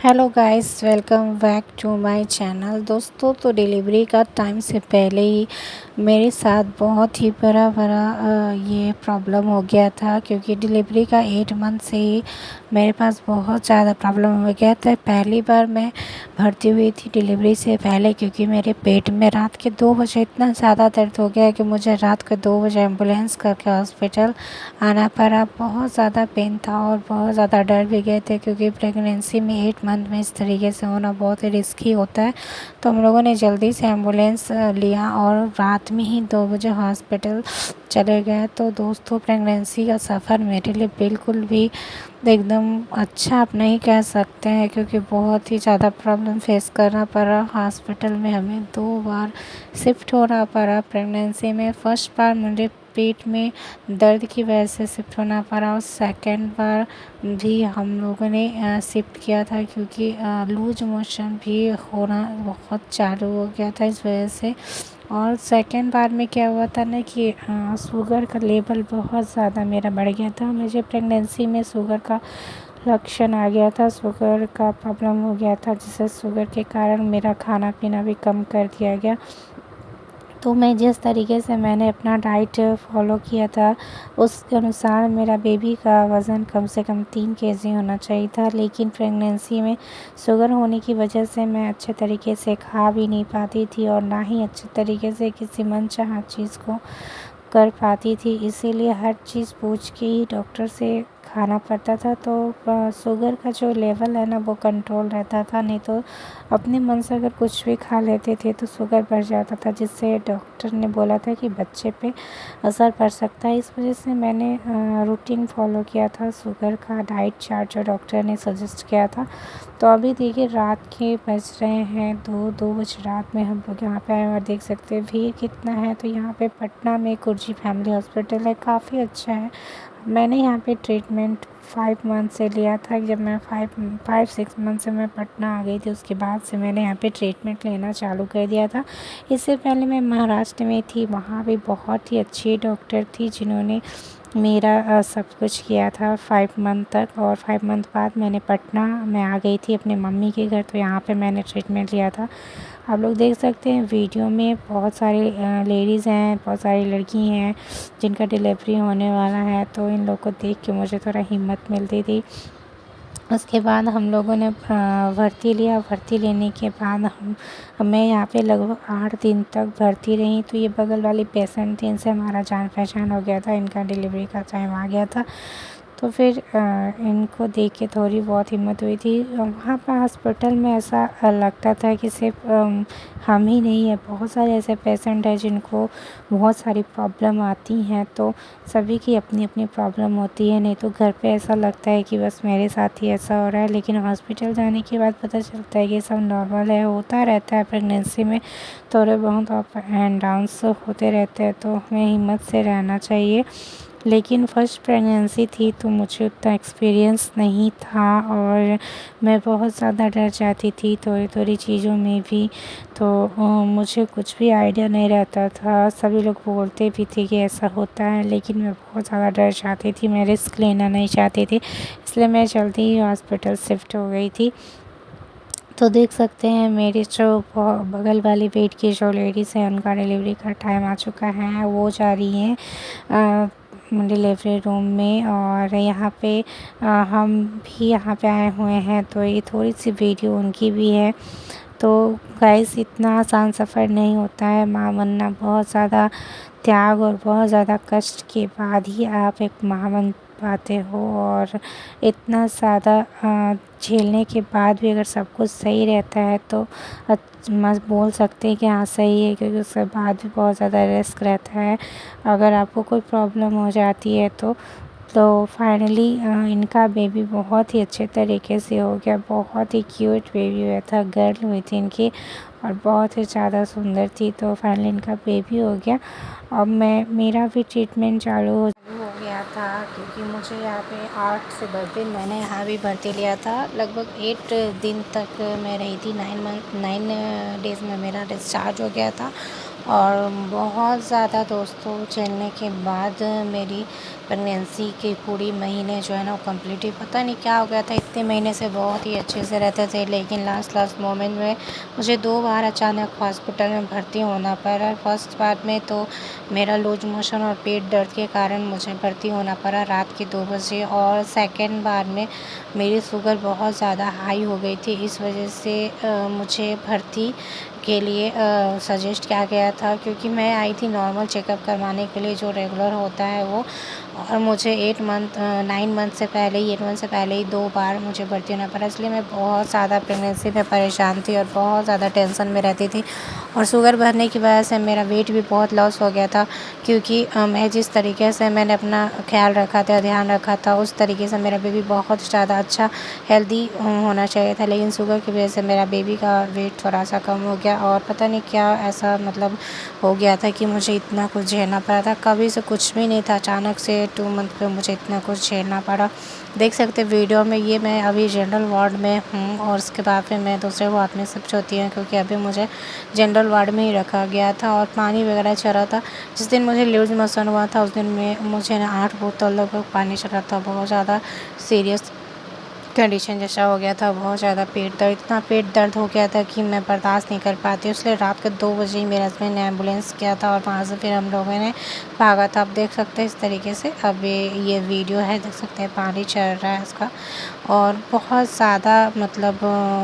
Hello guys, welcome back to my channel. दोस्तों, तो delivery का टाइम से पहले ही मेरे साथ बहुत ही बड़ा ये प्रॉब्लम हो गया था, क्योंकि डिलीवरी का 8 मंथ से ही मेरे पास बहुत ज़्यादा प्रॉब्लम हो गया था। पहली बार मैं भर्ती हुई थी डिलीवरी से पहले, क्योंकि मेरे पेट में रात के 2 बजे इतना ज़्यादा दर्द हो गया कि मुझे रात के 2 बजे एम्बुलेंस करके हॉस्पिटल आना पड़ा। बहुत ज़्यादा पेन था और बहुत ज़्यादा डर भी गए थे, क्योंकि प्रेगनेंसी में 8 मंथ में इस तरीके से होना बहुत ही रिस्की होता है। तो हम लोगों ने जल्दी से एम्बुलेंस लिया और रात में ही 2 बजे हॉस्पिटल चले गए। तो दोस्तों, प्रेगनेंसी का सफ़र मेरे लिए बिल्कुल भी एकदम अच्छा आप नहीं कह सकते हैं, क्योंकि बहुत ही ज़्यादा प्रॉब्लम फेस करना पड़ा। हॉस्पिटल में हमें 2 बार शिफ्ट होना पड़ा प्रेगनेंसी में। फर्स्ट बार मुझे पेट में दर्द की वजह से शिफ्ट होना पड़ा, और सेकंड बार भी हम लोगों ने शिफ्ट किया था, क्योंकि लूज मोशन भी होना बहुत चालू हो गया था इस वजह से। और सेकंड बार में क्या हुआ था ना कि शुगर का लेवल बहुत ज़्यादा मेरा बढ़ गया था। मुझे प्रेगनेंसी में शुगर का लक्षण आ गया था, शुगर का प्रॉब्लम हो गया था, जिससे शुगर के कारण मेरा खाना पीना भी कम कर दिया गया। तो मैं जिस तरीके से मैंने अपना डाइट फॉलो किया था, उसके अनुसार मेरा बेबी का वज़न कम से कम 3 केजी होना चाहिए था। लेकिन प्रेगनेंसी में शुगर होने की वजह से मैं अच्छे तरीके से खा भी नहीं पाती थी, और ना ही अच्छे तरीके से किसी मनचाहा चीज़ को कर पाती थी। इसीलिए हर चीज़ पूछ के ही डॉक्टर से खाना पड़ता था। तो शुगर का जो लेवल है ना, वो कंट्रोल रहता था, नहीं तो अपने मन से अगर कुछ भी खा लेते थे तो शुगर बढ़ जाता था, जिससे डॉक्टर ने बोला था कि बच्चे पे असर पड़ सकता है। इस वजह से मैंने रूटीन फॉलो किया था, शुगर का डाइट चार्ट जो डॉक्टर ने सजेस्ट किया था। तो अभी देखिए, रात के बज रहे हैं 2 बजे रात में हम लोग यहाँ पे आए, और देख सकते हैं भीड़ कितना है। तो यहाँ पे पटना में कुर्जी फैमिली हॉस्पिटल है, काफ़ी अच्छा है। मैंने यहाँ पे ट्रीटमेंट 5 मंथ से लिया था। जब मैं 5-6 मंथ से मैं पटना आ गई थी, उसके बाद से मैंने यहाँ पे ट्रीटमेंट लेना चालू कर दिया था। इससे पहले मैं महाराष्ट्र में थी, वहाँ भी बहुत ही अच्छी डॉक्टर थी जिन्होंने मेरा सब कुछ किया था 5 मंथ तक। और 5 मंथ बाद मैंने पटना में आ गई थी अपने मम्मी के घर, तो यहाँ पे मैंने ट्रीटमेंट लिया था। आप लोग देख सकते हैं वीडियो में बहुत सारी लेडीज़ हैं, बहुत सारी लड़की हैं जिनका डिलीवरी होने वाला है। तो इन लोग को देख के मुझे थोड़ा हिम्मत मिलती थी। उसके बाद हम लोगों ने भर्ती लिया। भर्ती लेने के बाद मैं यहाँ पे लगभग 8 दिन तक भर्ती रही। तो ये बगल वाली पेशेंट थी, इनसे हमारा जान पहचान हो गया था, इनका डिलीवरी का टाइम आ गया था। तो फिर इनको देख के थोड़ी बहुत हिम्मत हुई थी। वहाँ पर हॉस्पिटल में ऐसा लगता था कि सिर्फ हम ही नहीं है, बहुत सारे ऐसे पेशेंट हैं जिनको बहुत सारी प्रॉब्लम आती हैं। तो सभी की अपनी अपनी प्रॉब्लम होती है, नहीं तो घर पे ऐसा लगता है कि बस मेरे साथ ही ऐसा हो रहा है। लेकिन हॉस्पिटल जाने के बाद पता चलता है कि सब नॉर्मल है, होता रहता है प्रेगनेंसी में थोड़े बहुत अप एंड डाउन्स होते रहते हैं। तो हमें हिम्मत से रहना चाहिए। लेकिन फर्स्ट प्रेगनेंसी थी, तो मुझे उतना एक्सपीरियंस नहीं था, और मैं बहुत ज़्यादा डर जाती थी थोड़ी थोड़ी चीज़ों में भी। तो मुझे कुछ भी आइडिया नहीं रहता था। सभी लोग बोलते भी थे कि ऐसा होता है, लेकिन मैं बहुत ज़्यादा डर जाती थी, मैं रिस्क लेना नहीं चाहती थी। इसलिए मैं जल्दी ही हॉस्पिटल शिफ्ट हो गई थी। तो देख सकते हैं मेरी जो बगल वाली बेड की जो लेडीज़ हैं, उनका डिलीवरी का टाइम आ चुका है, वो जा रही हैं डिलीवरी रूम में। और यहाँ पे हम भी यहाँ पे आए हुए हैं, तो ये थोड़ी सी वीडियो उनकी भी है। तो गाइस, इतना आसान सफ़र नहीं होता है। माँ बनना बहुत ज़्यादा त्याग और बहुत ज़्यादा कष्ट के बाद ही आप एक माँ बन पाते हो, और इतना ज़्यादा झेलने के बाद भी अगर सब कुछ सही रहता है तो मत बोल सकते हैं कि हाँ सही है, क्योंकि उसके बाद भी बहुत ज़्यादा रिस्क रहता है। अगर आपको कोई प्रॉब्लम हो जाती है तो फाइनली इनका बेबी बहुत ही अच्छे तरीके से हो गया। बहुत ही क्यूट बेबी हुआ था, गर्ल हुई थी इनकी, और बहुत ही ज़्यादा सुंदर थी। तो फाइनली इनका बेबी हो गया। अब मेरा भी ट्रीटमेंट चालू हो गया था, क्योंकि मुझे यहाँ पे 8 से 10 दिन मैंने यहाँ भी भर्ती लिया था। लगभग 8 दिन तक मैं रही थी। 9 डेज़ में मेरा डिस्चार्ज हो गया था। और बहुत ज़्यादा दोस्तों झेलने के बाद मेरी प्रेगनेंसी के पूरी महीने जो है ना वो कम्प्लीट ही पता नहीं क्या हो गया था। इतने महीने से बहुत ही अच्छे से रहते थे, लेकिन लास्ट मोमेंट में मुझे 2 बार अचानक हॉस्पिटल में भर्ती होना पड़ा। फर्स्ट बार में तो मेरा लूज मोशन और पेट दर्द के कारण मुझे भर्ती होना पड़ा रात के 2 बजे, और सेकेंड बार में मेरी शुगर बहुत ज़्यादा हाई हो गई थी। इस वजह से मुझे भर्ती के लिए सजेस्ट किया गया था, क्योंकि मैं आई थी नॉर्मल चेकअप करवाने के लिए जो रेगुलर होता है वो। और मुझे 9 मंथ से पहले ही 8 मंथ से पहले ही 2 बार मुझे भर्ती होना पड़ा। इसलिए मैं बहुत ज़्यादा प्रेगनेंसी में परेशान थी और बहुत ज़्यादा टेंशन में रहती थी। और शुगर बढ़ने की वजह से मेरा वेट भी बहुत लॉस हो गया था, क्योंकि मैं जिस तरीके से मैंने अपना ख्याल रखा था, ध्यान रखा था, उस तरीके से मेरा बेबी बहुत ज़्यादा अच्छा हेल्दी होना चाहिए था। लेकिन शुगर की वजह से मेरा बेबी का वेट थोड़ा सा कम हो गया, और पता नहीं क्या ऐसा मतलब हो गया था कि मुझे इतना कुछ झेलना पड़ा था। कभी से कुछ भी नहीं था, अचानक से 2 मंथ पे मुझे इतना कुछ झेलना पड़ा। देख सकते वीडियो में, ये मैं अभी जनरल वार्ड में हूँ, और उसके बाद फिर मैं दूसरे वार्ड में शिफ्ट होती हूँ, क्योंकि अभी मुझे जनरल वार्ड में ही रखा गया था। और पानी वगैरह चढ़ा था। जिस दिन मुझे लूज मोशन हुआ था उस दिन में मुझे ना 8 बोतल लगभग पानी चढ़ा था। बहुत ज़्यादा सीरियस कंडीशन जैसा हो गया था, बहुत ज़्यादा पेट दर्द, इतना पेट दर्द हो गया था कि मैं बर्दाश्त नहीं कर पाती। इसलिए रात के 2 बजे ही मेरे हस्बैंड ने एम्बुलेंस किया था, और वहाँ से फिर हम लोगों ने भागा था। आप देख सकते हैं इस तरीके से अब ये वीडियो है, देख सकते हैं पानी चल रहा है इसका। और बहुत ज़्यादा मतलब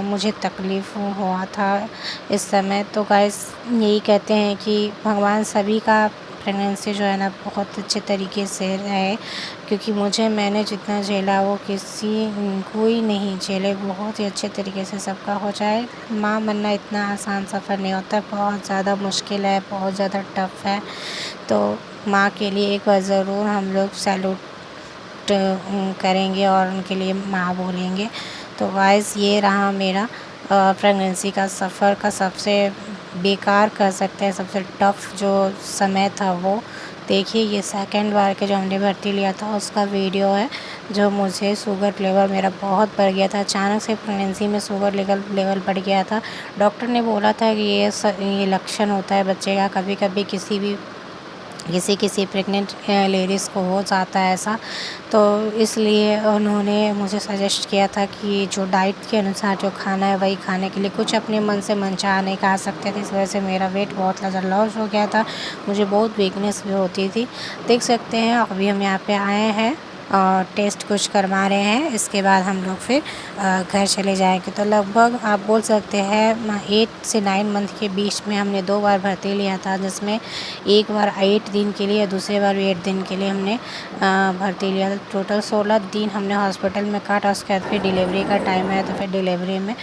मुझे तकलीफ़ हुआ था इस समय। तो गाइस यही कहते हैं कि भगवान सभी का प्रेगनेंसी जो है ना बहुत अच्छे तरीके से रहे, क्योंकि मैंने जितना झेला वो कोई नहीं झेले। बहुत ही अच्छे तरीके से सबका हो जाए। माँ बनना इतना आसान सफ़र नहीं होता, बहुत ज़्यादा मुश्किल है, बहुत ज़्यादा टफ है। तो माँ के लिए एक बार ज़रूर हम लोग सैल्यूट करेंगे और उनके लिए माँ बोलेंगे। तो गाइस ये रहा मेरा प्रेगनेंसी का सफ़र का सबसे बेकार कह सकते हैं, सबसे टफ़ जो समय था वो। देखिए ये सेकंड बार के जो हमने भर्ती लिया था उसका वीडियो है, जो मुझे शुगर लेवल मेरा बहुत बढ़ गया था। अचानक से प्रेगनेंसी में शुगर लेवल बढ़ गया था। डॉक्टर ने बोला था कि ये लक्षण होता है बच्चे का, कभी कभी किसी प्रेग्नेंट लेडीज़ को हो जाता है ऐसा। तो इसलिए उन्होंने मुझे सजेस्ट किया था कि जो डाइट के अनुसार जो खाना है वही खाने के लिए, कुछ अपने मन से मनचाहा नहीं खा सकते थे। इस वजह से मेरा वेट बहुत ज़्यादा लॉस हो गया था, मुझे बहुत वीकनेस भी होती थी। देख सकते हैं अभी हम यहाँ पे आए हैं और टेस्ट कुछ करवा रहे हैं, इसके बाद हम लोग फिर घर चले जाएंगे। तो लगभग आप बोल सकते हैं 8 से 9 मंथ के बीच में हमने 2 बार भर्ती लिया था, जिसमें एक बार 8 दिन के लिए, दूसरे बार भी 8 दिन के लिए हमने भर्ती लिया था। टोटल 16 दिन हमने हॉस्पिटल में काटा। उसके बाद फिर डिलीवरी का टाइम आया तो फिर डिलीवरी में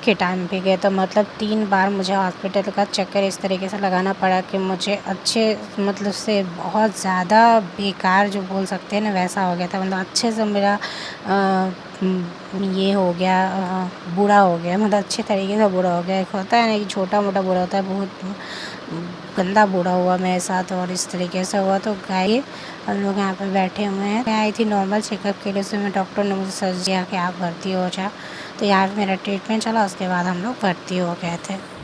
के टाइम पे गए। तो मतलब 3 बार मुझे हॉस्पिटल का चक्कर इस तरीके से लगाना पड़ा कि मुझे अच्छे मतलब से बहुत ज़्यादा बेकार जो बोल सकते हैं ना वैसा हो गया था। मतलब अच्छे से मेरा ये हो गया, बुरा हो गया, मतलब अच्छे तरीके से बुरा हो गया। एक होता है ना कि छोटा मोटा बुरा होता है, बहुत गंदा बुरा हुआ मेरे साथ और इस तरीके से हुआ। तो गाइस हम लोग यहाँ पे बैठे हुए हैं। मैं आई थी नॉर्मल चेकअप के लिए, उसमें डॉक्टर ने मुझे सजेस्ट किया कि आप भर्ती हो जाओ। तो यहाँ पे मेरा ट्रीटमेंट चला, उसके बाद हम लोग भर्ती हो गए थे।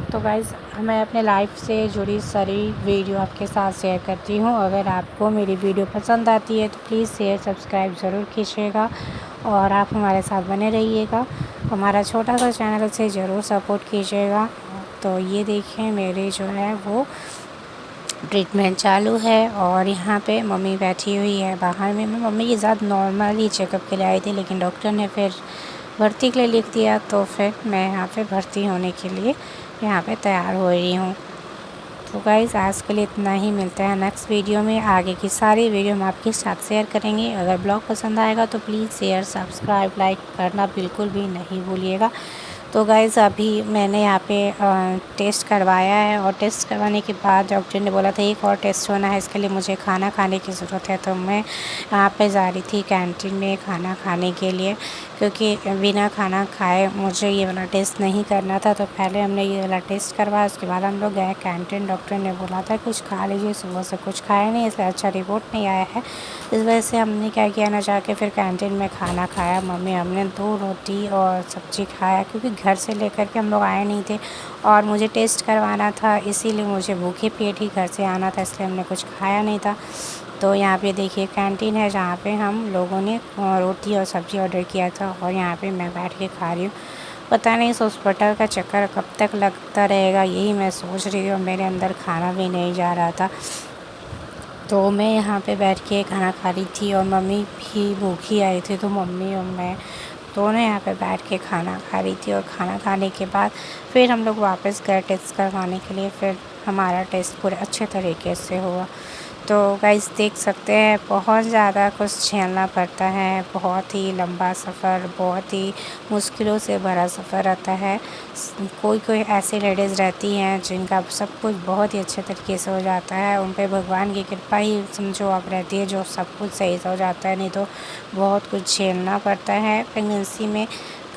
तो गाइज़ मैं अपने लाइफ से जुड़ी सारी वीडियो आपके साथ शेयर करती हूँ। अगर आपको मेरी वीडियो पसंद आती है तो प्लीज़ शेयर सब्सक्राइब ज़रूर कीजिएगा, और आप हमारे साथ बने रहिएगा। हमारा छोटा सा चैनल से ज़रूर सपोर्ट कीजिएगा। तो ये देखिए मेरे जो है वो ट्रीटमेंट चालू है, और यहाँ पे मम्मी बैठी हुई है बाहर में। मैं मम्मी के साथ नॉर्मली चेकअप के लिए आई थी, लेकिन डॉक्टर ने फिर भर्ती के लिए लिख दिया। तो फिर मैं यहाँ पे भर्ती होने के लिए यहाँ पे तैयार हो रही हूँ। तो गाइज़ आज के लिए इतना ही, मिलता है नेक्स्ट वीडियो में। आगे की सारी वीडियो हम आपके साथ शेयर करेंगे। अगर ब्लॉग पसंद आएगा तो प्लीज़ शेयर सब्सक्राइब लाइक करना बिल्कुल भी नहीं भूलिएगा। तो गाइज़ अभी मैंने यहाँ पे टेस्ट करवाया है, और टेस्ट करवाने के बाद डॉक्टर ने बोला था एक और टेस्ट होना है, इसके लिए मुझे खाना खाने की ज़रूरत है। तो मैं यहाँ पे जा रही थी कैंटीन में खाना खाने के लिए, क्योंकि बिना खाना खाए मुझे ये वाला टेस्ट नहीं करना था। तो पहले हमने ये वाला टेस्ट करवाया, उसके बाद हम लोग गए कैंटीन। डॉक्टर ने बोला था कुछ खा लीजिए, सुबह से कुछ खाया नहीं, इसलिए अच्छा रिपोर्ट नहीं आया है। इस वजह से हमने क्या किया ना, जाके फिर कैंटीन में खाना खाया। मम्मी हमने 2 रोटी और सब्ज़ी खाया, क्योंकि घर से लेकर के हम लोग आए नहीं थे और मुझे टेस्ट करवाना था, इसीलिए मुझे भूखे पेट ही घर से आना था, इसलिए हमने कुछ खाया नहीं था। तो यहाँ पे देखिए कैंटीन है, जहाँ पे हम लोगों ने रोटी और सब्ज़ी ऑर्डर किया था और यहाँ पे मैं बैठ के खा रही हूँ। पता नहीं इस हॉस्पिटल का चक्कर कब तक लगता रहेगा, यही मैं सोच रही हूँ। मेरे अंदर खाना भी नहीं जा रहा था, तो मैं यहाँ पे बैठ के खाना खा रही थी और मम्मी भी भूखी आई थी, तो मम्मी और मैं दोनों यहाँ पे बैठ के खाना खा रही थी। और खाना खाने के बाद फिर हम लोग वापस गए टेस्ट करवाने के लिए। फिर हमारा टेस्ट पूरे अच्छे तरीके से हुआ। तो गाइस देख सकते हैं, बहुत ज़्यादा कुछ झेलना पड़ता है, बहुत ही लंबा सफ़र, बहुत ही मुश्किलों से भरा सफ़र रहता है। कोई कोई ऐसी लेडीज़ रहती हैं जिनका सब कुछ बहुत ही अच्छे तरीके से हो जाता है, उन पे भगवान की कृपा ही समझो आप रहती है, जो सब कुछ सही से हो जाता है। नहीं तो बहुत कुछ झेलना पड़ता है प्रेगनेंसी में।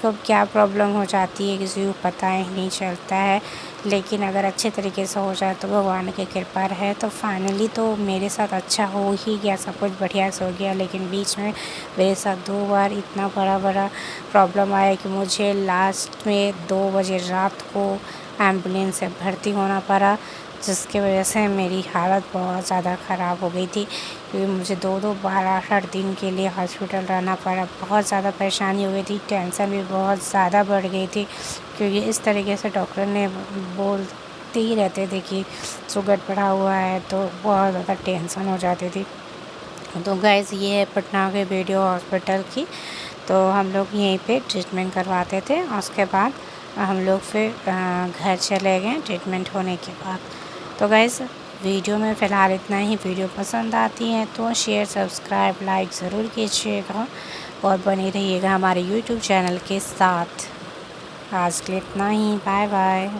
कब क्या प्रॉब्लम हो जाती है किसी को पता ही नहीं चलता है, लेकिन अगर अच्छे तरीके से हो जाए तो भगवान की कृपा है। तो फाइनली तो मेरे साथ अच्छा हो ही गया, सब कुछ बढ़िया से हो गया। लेकिन बीच में मेरे साथ 2 बार इतना बड़ा प्रॉब्लम आया कि मुझे लास्ट में 2 बजे रात को एम्बुलेंस से भर्ती होना पड़ा, जिसकी वजह से मेरी हालत बहुत ज़्यादा ख़राब हो गई थी, क्योंकि मुझे 2-2 बार 8-8 दिन के लिए हॉस्पिटल रहना पड़ा। बहुत ज़्यादा परेशानी हो गई थी, टेंशन भी बहुत ज़्यादा बढ़ गई थी, क्योंकि इस तरीके से डॉक्टर ने बोलते ही रहते थे कि शुगर बढ़ा हुआ है, तो बहुत ज़्यादा टेंशन हो जाती थी। तो गाइस ये है पटना के वीडियो हॉस्पिटल की। तो हम लोग यहीं पे ट्रीटमेंट करवाते थे और उसके बाद हम लोग फिर घर चले गए ट्रीटमेंट होने के बाद। तो गाइस वीडियो में फ़िलहाल इतना ही। वीडियो पसंद आती है तो शेयर, सब्सक्राइब, लाइक ज़रूर कीजिएगा और बने रहिएगा हमारे यूट्यूब चैनल के साथ। आज के लिए इतना ही, बाय बाय।